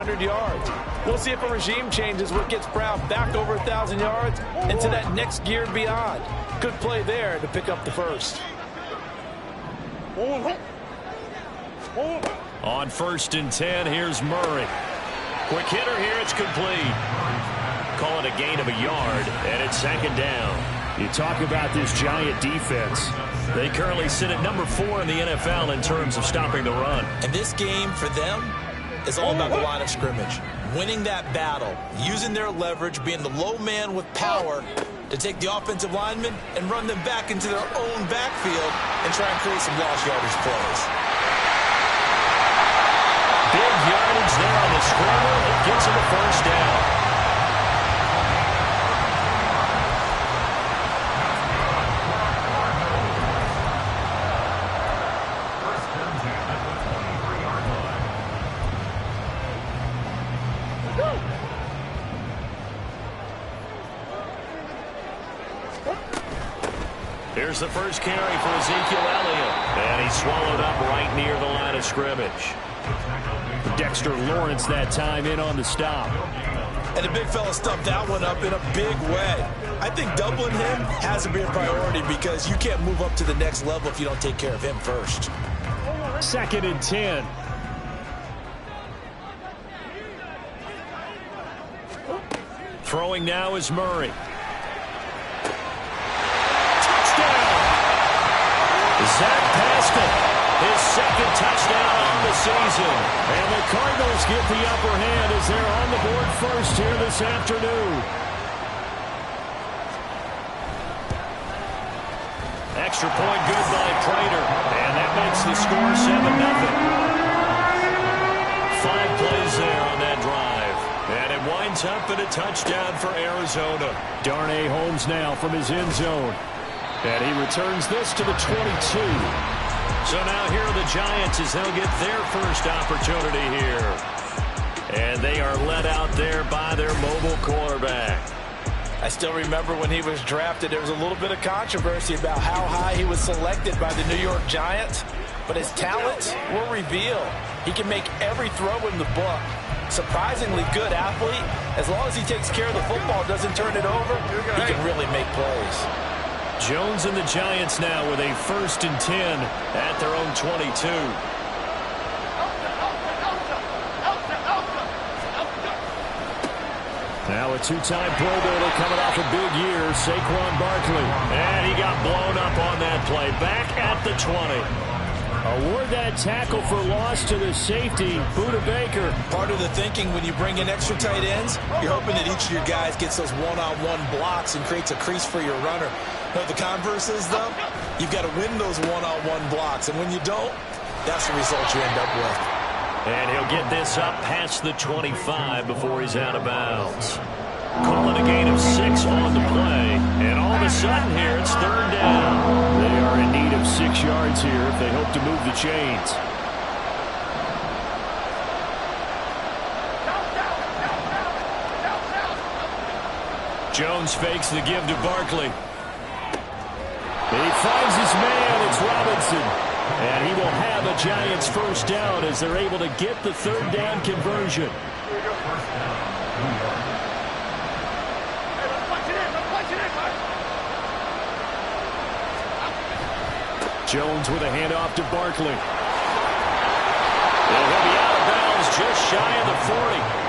100 yards. We'll see if a regime changes what gets Brown back over 1,000 yards into that next gear beyond. Good play there to pick up the first. On 1st and 10, here's Murray. Quick hitter here, it's complete. Call it a gain of a yard, and it's 2nd down. You talk about this Giant defense. They currently sit at number 4 in the NFL in terms of stopping the run. And this game for them is all about the line of scrimmage. Winning that battle, using their leverage, being the low man with power to take the offensive linemen and run them back into their own backfield and try and create some lost yardage plays. Big yardage there on the scramble. It gets him a 1st down. Here's the first carry for Ezekiel Elliott. And he's swallowed up right near the line of scrimmage. Dexter Lawrence that time in on the stop. And the big fella stuffed that one up in a big way. I think doubling him has to be a priority because you can't move up to the next level if you don't take care of him first. 2nd and 10. Throwing now is Murray. Zach Pascal, his 2nd touchdown on the season. And the Cardinals get the upper hand as they're on the board first here this afternoon. Extra point good by Prater. And that makes the score 7-0. 5 plays there on that drive. And it winds up in a touchdown for Arizona. Darnay Holmes now from his end zone. And he returns this to the 22. So now here are the Giants as they'll get their first opportunity here. And they are led out there by their mobile quarterback. I still remember when he was drafted, there was a little bit of controversy about how high he was selected by the New York Giants. But his talents will reveal. He can make every throw in the book. Surprisingly good athlete. As long as he takes care of the football, doesn't turn it over, he can really make plays. Jones and the Giants now with a 1st and 10 at their own 22. Now a 2-time Pro Bowler coming off a big year, Saquon Barkley. And he got blown up on that play. Back at the 20. Award that tackle for loss to the safety, Budda Baker. Part of the thinking when you bring in extra tight ends, you're hoping that each of your guys gets those one-on-one blocks and creates a crease for your runner. No, the converse is, though, you've got to win those one-on-one blocks. And when you don't, that's the result you end up with. And he'll get this up past the 25 before he's out of bounds. Calling a gain of 6 on the play. And all of a sudden here, it's 3rd down. They are in need of 6 yards here if they hope to move the chains. Jones fakes the give to Barkley. He finds his man. It's Robinson. And he will have a Giants 1st down as they're able to get the 3rd down conversion. Jones with a handoff to Barkley. And he'll be out of bounds just shy of the 40.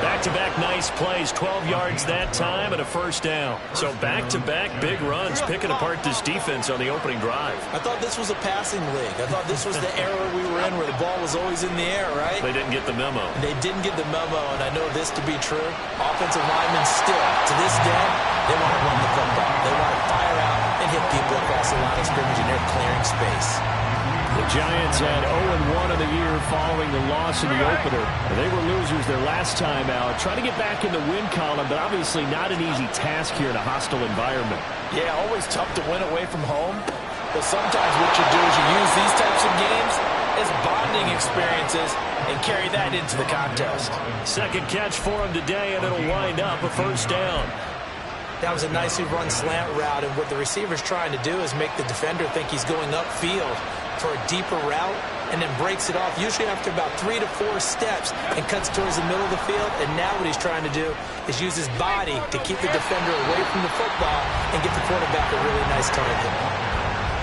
Back-to-back nice plays, 12 yards that time and a 1st down. So back-to-back big runs, picking apart this defense on the opening drive. I thought this was a passing league. I thought this was the era we were in where the ball was always in the air, right? They didn't get the memo. They didn't get the memo, and I know this to be true. Offensive linemen still, to this day, they want to run the football. They want to fire out and hit people across the line of scrimmage, and they're clearing space. The Giants had 0-1 in the year following the loss in the opener. They were losers their last time out. Trying to get back in the win column, but obviously not an easy task here in a hostile environment. Yeah, always tough to win away from home. But sometimes what you do is you use these types of games as bonding experiences and carry that into the contest. 2nd catch for him today, and it'll wind up a 1st down. That was a nicely run slant route, and what the receiver's trying to do is make the defender think he's going upfield for a deeper route and then breaks it off, usually after about 3 to 4 steps, and cuts towards the middle of the field. And now what he's trying to do is use his body to keep the defender away from the football and get the quarterback a really nice target.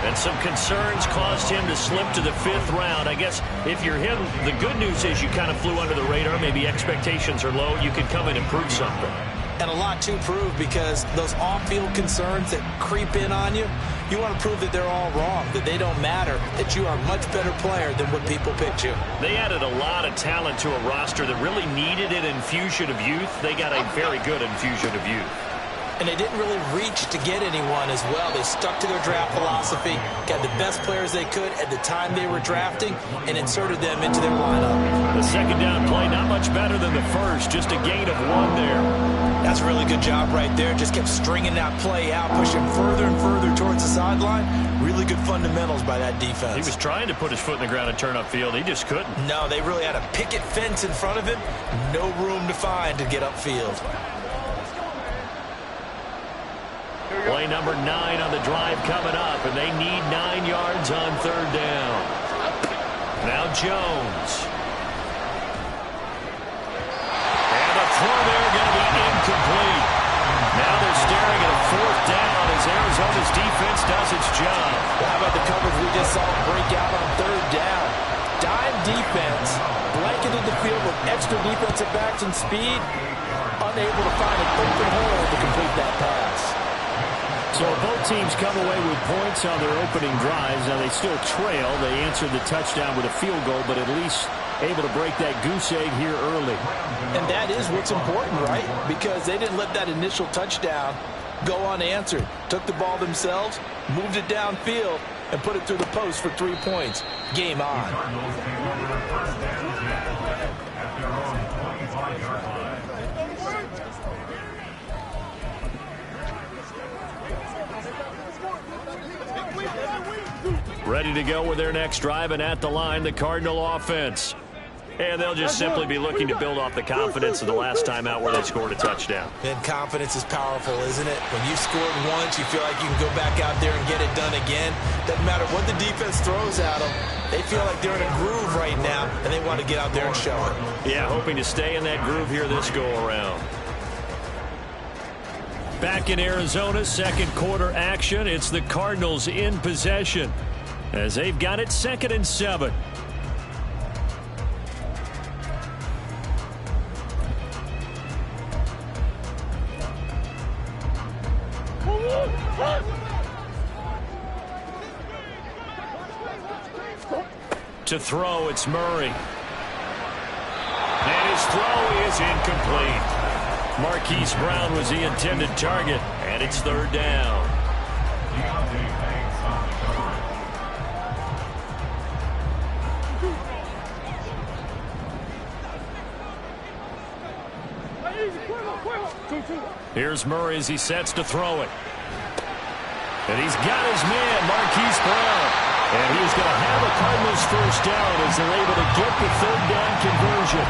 And some concerns caused him to slip to the 5th round. I guess if you're him, the good news is you kind of flew under the radar. Maybe expectations are low. You can come in and prove something. And a lot to prove, because those off-field concerns that creep in on you, you want to prove that they're all wrong, that they don't matter, that you are a much better player than what people picked you. They added a lot of talent to a roster that really needed an infusion of youth. They got a very good infusion of youth. And they didn't really reach to get anyone as well. They stuck to their draft philosophy, got the best players they could at the time they were drafting, and inserted them into their lineup. The second down play, not much better than the first, just a gain of 1 there. That's a really good job right there. Just kept stringing that play out, pushing further and further towards the sideline. Really good fundamentals by that defense. He was trying to put his foot in the ground and turn upfield. He just couldn't. No, they really had a picket fence in front of him. No room to find to get upfield. Play number 9 on the drive coming up, and they need 9 yards on 3rd down. Now Jones. And the throw there going to be incomplete. Now they're staring at a 4th down as Arizona's defense does its job. Well, how about the coverage we just saw break out on 3rd down? Dime defense, blanketed the field with extra defensive backs and speed, unable to find an open hole to complete that pass. So both teams come away with points on their opening drives. Now they still trail. They answered the touchdown with a field goal, but at least able to break that goose egg here early. And that is what's important, right? Because they didn't let that initial touchdown go unanswered. Took the ball themselves, moved it downfield, and put it through the post for 3 points. Game on. Ready to go with their next drive, and at the line, the Cardinal offense. And they'll just simply be looking to build off the confidence of the last time out where they scored a touchdown. And confidence is powerful, isn't it? When you scored once, you feel like you can go back out there and get it done again. Doesn't matter what the defense throws at them. They feel like they're in a groove right now, and they want to get out there and show it. Yeah, hoping to stay in that groove here this go-around. Back in Arizona, 2nd quarter action. It's the Cardinals in possession as they've got it 2nd and 7. To throw, it's Murray. And his throw is incomplete. Marquise Brown was the intended target, and it's 3rd down. Here's Murray as he sets to throw it. And he's got his man, Marquise Brown. And he's going to have a Cardinals 1st down as they're able to get the 3rd down conversion.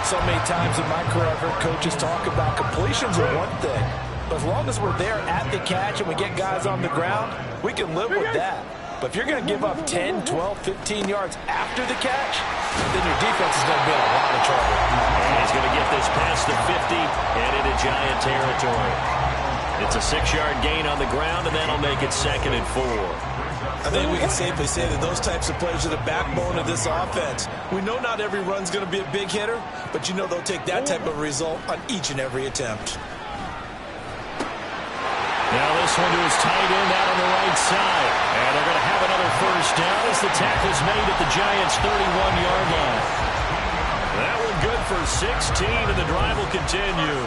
So many times in my career, I've heard coaches talk about completions are one thing. But as long as we're there at the catch and we get guys on the ground, we can live with that. But if you're going to give up 10, 12, 15 yards after the catch, then your defense is going to be in a lot of trouble. And he's going to get this past the 50 and into Giant territory. It's a 6-yard gain on the ground, and that'll make it 2nd and 4. I think we can safely say that those types of players are the backbone of this offense. We know not every run's going to be a big hitter, but you know they'll take that type of result on each and every attempt. Now this one to his tight end out on the right side. And they're going to have another 1st down as the tackle's made at the Giants' 31-yard line. That one good for 16, and the drive will continue.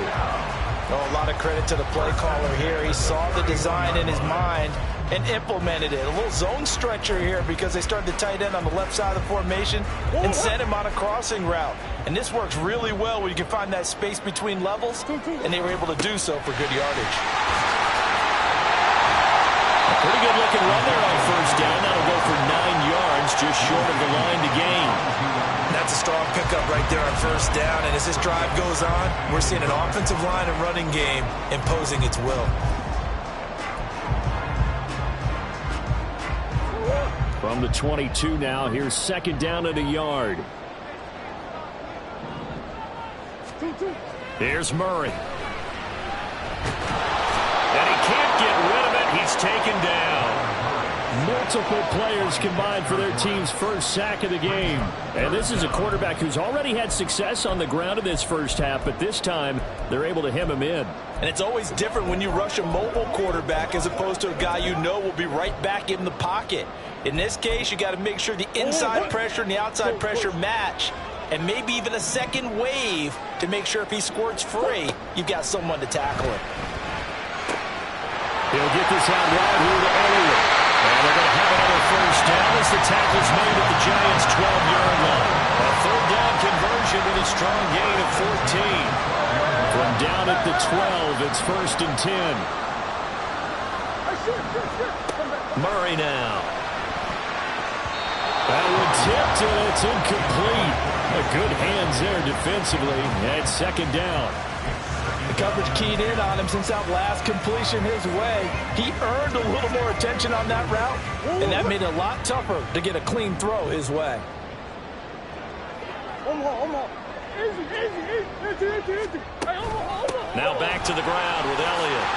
Oh, a lot of credit to the play caller here. He saw the design in his mind and implemented it. A little zone stretcher here because they started the tight end on the left side of the formation and sent him on a crossing route. And this works really well when you can find that space between levels, and they were able to do so for good yardage. A pretty good looking run there on 1st down. That'll go for 9 yards, just short of the line to gain. That's a strong pickup right there on 1st down. And as this drive goes on, we're seeing an offensive line and running game imposing its will. From the 22 now, here's second down and a yard. Here's Murray. And he can't get rid of it. He's taken down. Multiple players combined for their team's first sack of the game. And this is a quarterback who's already had success on the ground in this first half, but this time they're able to hem him in. And it's always different when you rush a mobile quarterback as opposed to a guy you know will be right back in the pocket. In this case, you got to make sure the inside pressure and the outside pressure match, and maybe even a second wave to make sure if he squirts free, you've got someone to tackle him. He'll get this out wide here to Elliott. And they're going to have another first down as the tackle's made at the Giants' 12-yard line. A third down conversion with a strong gain of 14. From down at the 12, it's first and 10. Murray now. That one tipped, and it's incomplete. A good hands there defensively at second down. The coverage keyed in on him since that last completion his way. He earned a little more attention on that route, and that made it a lot tougher to get a clean throw his way. Now back to the ground with Elliott.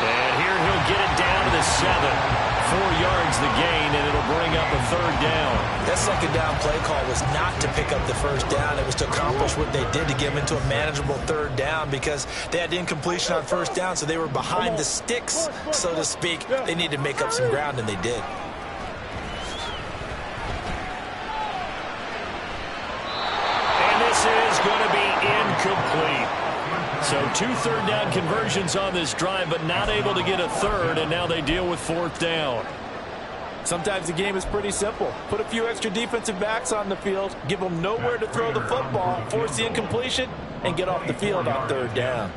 And here he'll get it down to the 7. 4 yards the gain, and it'll bring up a third down. That second down play call was not to pick up the first down. It was to accomplish what they did to get them into a manageable third down because they had incompletion on first down, so they were behind the sticks, so to speak. They needed to make up some ground, and they did. And this is going to be incomplete. So 2 third down conversions on this drive, but not able to get a third, and now they deal with fourth down. Sometimes the game is pretty simple. Put a few extra defensive backs on the field, give them nowhere to throw the football, force the incompletion, and get off the field on third down.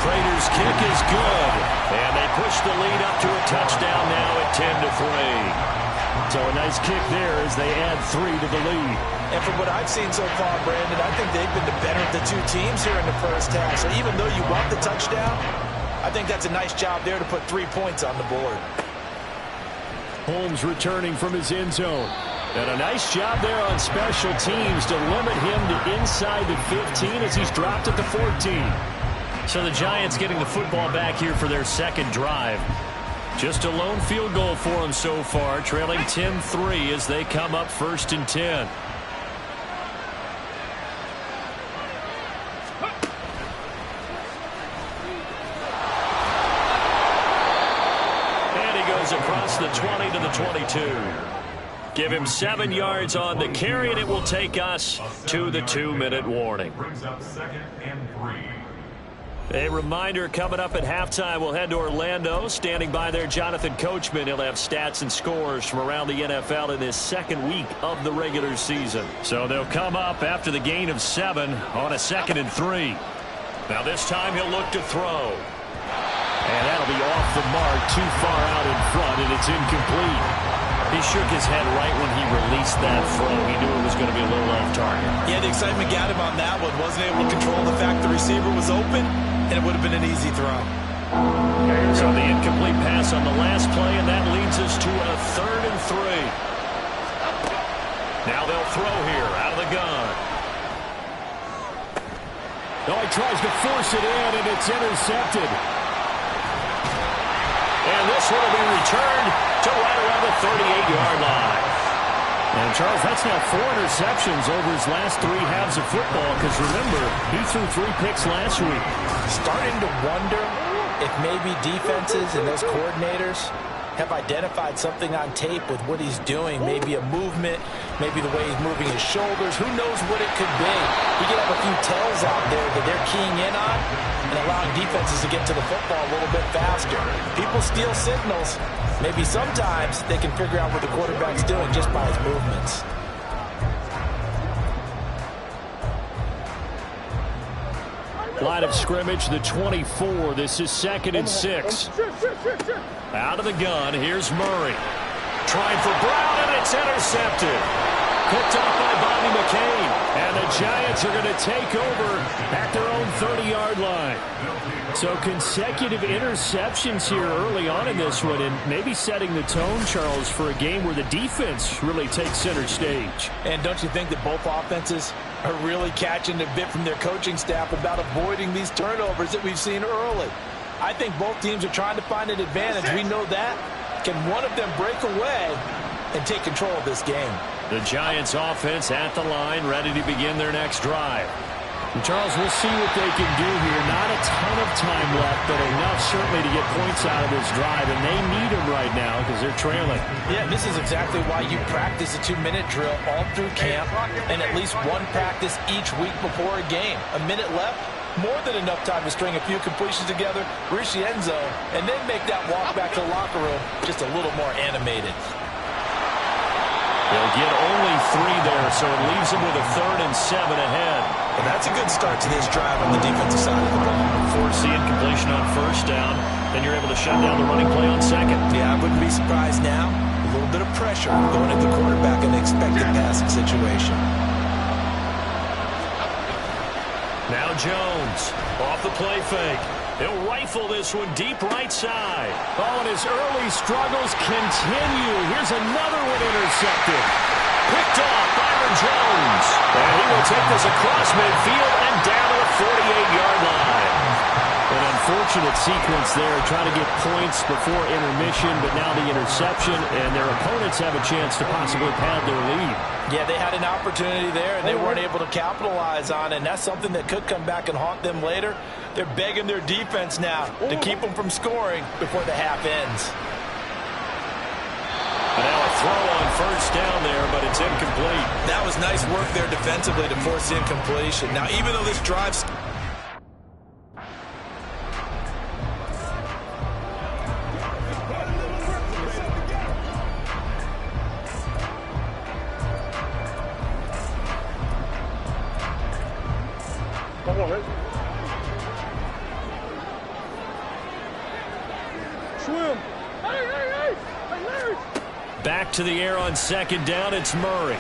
Prater's kick is good, and they push the lead up to a touchdown now at 10-3. So a nice kick there as they add 3 to the lead. And from what I've seen so far, Brandon, I think they've been the better of the two teams here in the first half. So even though you want the touchdown, I think that's a nice job there to put 3 points on the board. Holmes returning from his end zone. And a nice job there on special teams to limit him to inside the 15 as he's dropped at the 14. So the Giants getting the football back here for their second drive. Just a lone field goal for them so far, trailing 10-3 as they come up first and 10. And he goes across the 20 to the 22. Give him 7 yards on the carry, and it will take us to the 2-minute warning. Brings up second and 3. A reminder, coming up at halftime, we'll head to Orlando. Standing by there, Jonathan Coachman. He'll have stats and scores from around the NFL in this second week of the regular season. So they'll come up after the gain of 7 on a 2nd and 3. Now this time he'll look to throw. And that'll be off the mark, too far out in front, and it's incomplete. He shook his head right when he released that throw. He knew it was going to be a little off target. Yeah, the excitement got him on that one. Wasn't able to control the fact the receiver was open, and it would have been an easy throw. So the incomplete pass on the last play, and that leads us to a 3rd and 3. Now they'll throw here out of the gun. Oh, he tries to force it in, and it's intercepted. And this one will be returned to right around the 38-yard line. And, Charles, that's now 4 interceptions over his last 3 halves of football because, remember, he threw 3 picks last week. Starting to wonder if maybe defenses and those coordinators have identified something on tape with what he's doing. Maybe a movement, maybe the way he's moving his shoulders. Who knows what it could be? He could have a few tells out there that they're keying in on and allowing defenses to get to the football a little bit faster. People steal signals. Maybe sometimes they can figure out what the quarterback's doing just by his movements. Line of scrimmage, the 24. This is 2nd and 6. Out of the gun, here's Murray. Trying for Brown, and it's intercepted. Picked off by Bobby McCain. And the Giants Giants are going to take over at their own 30-yard line. So consecutive interceptions here early on in this one, and maybe setting the tone, Charles, for a game where the defense really takes center stage. And don't you think that both offenses are really catching a bit from their coaching staff about avoiding these turnovers that we've seen early? I think both teams are trying to find an advantage. We know that. Can one of them break away and take control of this game? The Giants offense at the line, ready to begin their next drive. And Charles, we'll see what they can do here. Not a ton of time left, but enough certainly to get points out of this drive, and they need them right now because they're trailing. Yeah, this is exactly why you practice a 2-minute drill all through camp and at least one practice each week before a game. A minute left, more than enough time to string a few completions together, reach the end zone, and then make that walk back to the locker room just a little more animated. They'll get only 3 there, so it leaves them with a 3rd and 7 ahead. And that's a good start to this drive on the defensive side of the ball. Force the incompletion on 1st down, then you're able to shut down the running play on 2nd. Yeah, I wouldn't be surprised now. A little bit of pressure going at the quarterback in the expected passing situation. Now Jones, off the play fake. He'll rifle this one deep right side. Oh, and his early struggles continue. Here's another one intercepted. Picked off Byron Jones. And he will take this across midfield and down to the 48-yard line. An unfortunate sequence there, trying to get points before intermission, but now the interception, and their opponents have a chance to possibly pad their lead. Yeah, they had an opportunity there, and they weren't able to capitalize on it, and that's something that could come back and haunt them later. They're begging their defense now to keep them from scoring before the half ends. And now a throw on 1st down there, but it's incomplete. That was nice work there defensively to force the incompletion. Now, even though this drive's... Back to the air on 2nd down, it's Murray.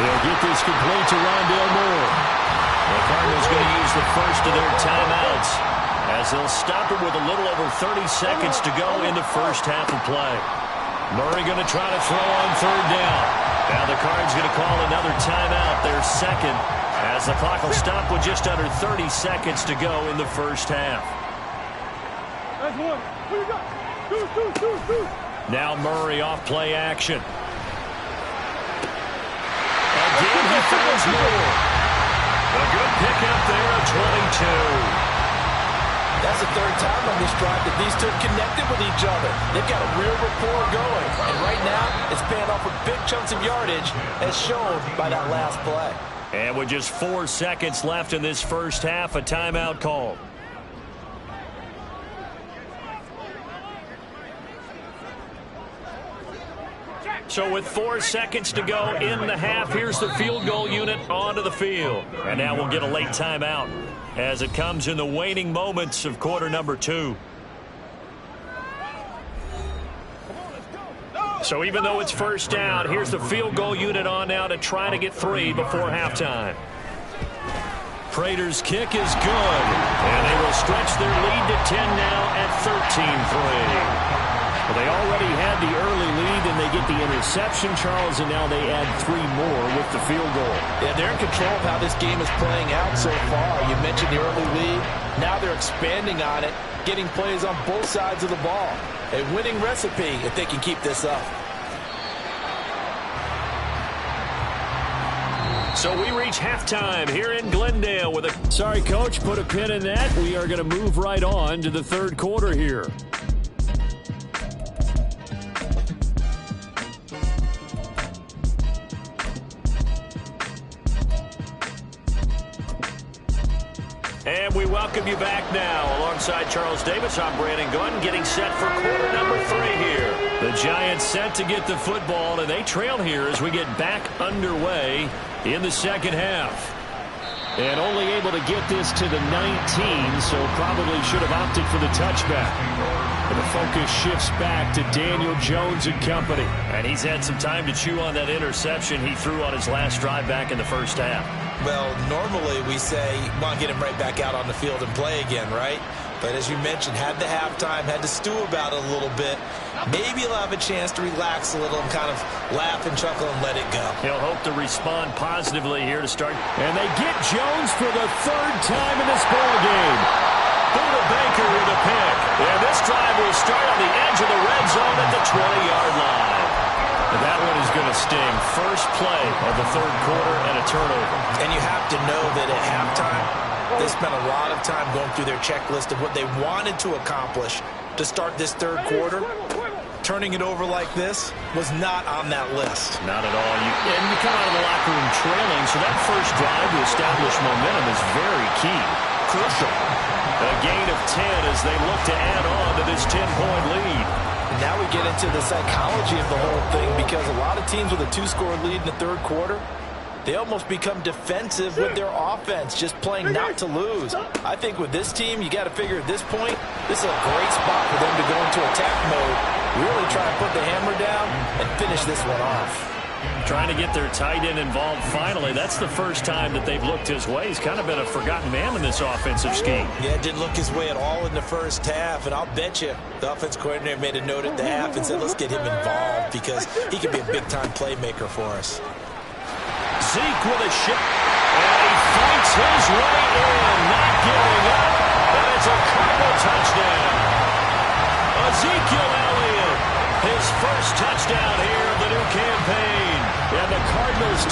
They'll get this complete to Rondale Moore. The Cardinals going to use the first of their timeouts as they'll stop it with a little over 30 seconds to go in the first half of play. Murray going to try to throw on 3rd down. Now the Cards going to call another timeout, their 2nd, as the clock will stop with just under 30 seconds to go in the first half. That's one. What you got? Two. Now Murray off play action. Again, he finds Moore. A good pickup there at 22. That's the 3rd time on this drive that these two have connected with each other. They've got a real rapport going. And right now, it's paying off with big chunks of yardage, as shown by that last play. And with just 4 seconds left in this first half, a timeout called. So with 4 seconds to go in the half, here's the field goal unit onto the field. And now we'll get a late timeout as it comes in the waning moments of quarter number 2. So even though it's 1st down, here's the field goal unit on now to try to get 3 before halftime. Prater's kick is good, and they will stretch their lead to 10 now at 13-3. Well, they already had the early lead, and they get the interception, Charles, and now they add 3 more with the field goal. Yeah, they're in control of how this game is playing out so far. You mentioned the early lead. Now they're expanding on it, getting plays on both sides of the ball. A winning recipe if they can keep this up. So we reach halftime here in Glendale with a... Sorry, Coach, put a pin in that. We are going to move right on to the 3rd quarter here. And we welcome you back now. Alongside Charles Davis, I'm Brandon Gunn, getting set for quarter number 3 here. The Giants set to get the football, and they trail here as we get back underway in the 2nd half. And only able to get this to the 19, so probably should have opted for the touchback. And the focus shifts back to Daniel Jones and company. And he's had some time to chew on that interception he threw on his last drive back in the first half. Well, normally we say, want to get him right back out on the field and play again, right? But as you mentioned, had the halftime, had to stew about it a little bit. Maybe he'll have a chance to relax a little and kind of laugh and chuckle and let it go. He'll hope to respond positively here to start. And they get Jones for the third time in this ballgame. Buda Baker with a pick. And this drive will start on the edge of the red zone at the 20-yard line. And that one is going to sting. First play of the third quarter and a turnover. And you have to know that at halftime, they spent a lot of time going through their checklist of what they wanted to accomplish to start this third quarter. Turning it over like this was not on that list. Not at all. And you come out of the locker room trailing, so that first drive to establish momentum is very key. Crucial. A gain of 10 as they look to add on to this 10-point lead. Now we get into the psychology of the whole thing, because a lot of teams with a 2-score lead in the third quarter, they almost become defensive with their offense, just playing not to lose. I think with this team, you got to figure at this point, this is a great spot for them to go into attack mode, really try and put the hammer down and finish this one off. Trying to get their tight end involved finally. That's the first time that they've looked his way. He's kind of been a forgotten man in this offensive scheme. Yeah, didn't look his way at all in the first half, and I'll bet you the offense coordinator made a note at the half and said, let's get him involved because he could be a big-time playmaker for us. Zeke with a shot, and he fights his way in, not giving up, and it's a Cardinal touchdown. Ezekiel Elliott, his first touchdown here of the new campaign, and the Cardinals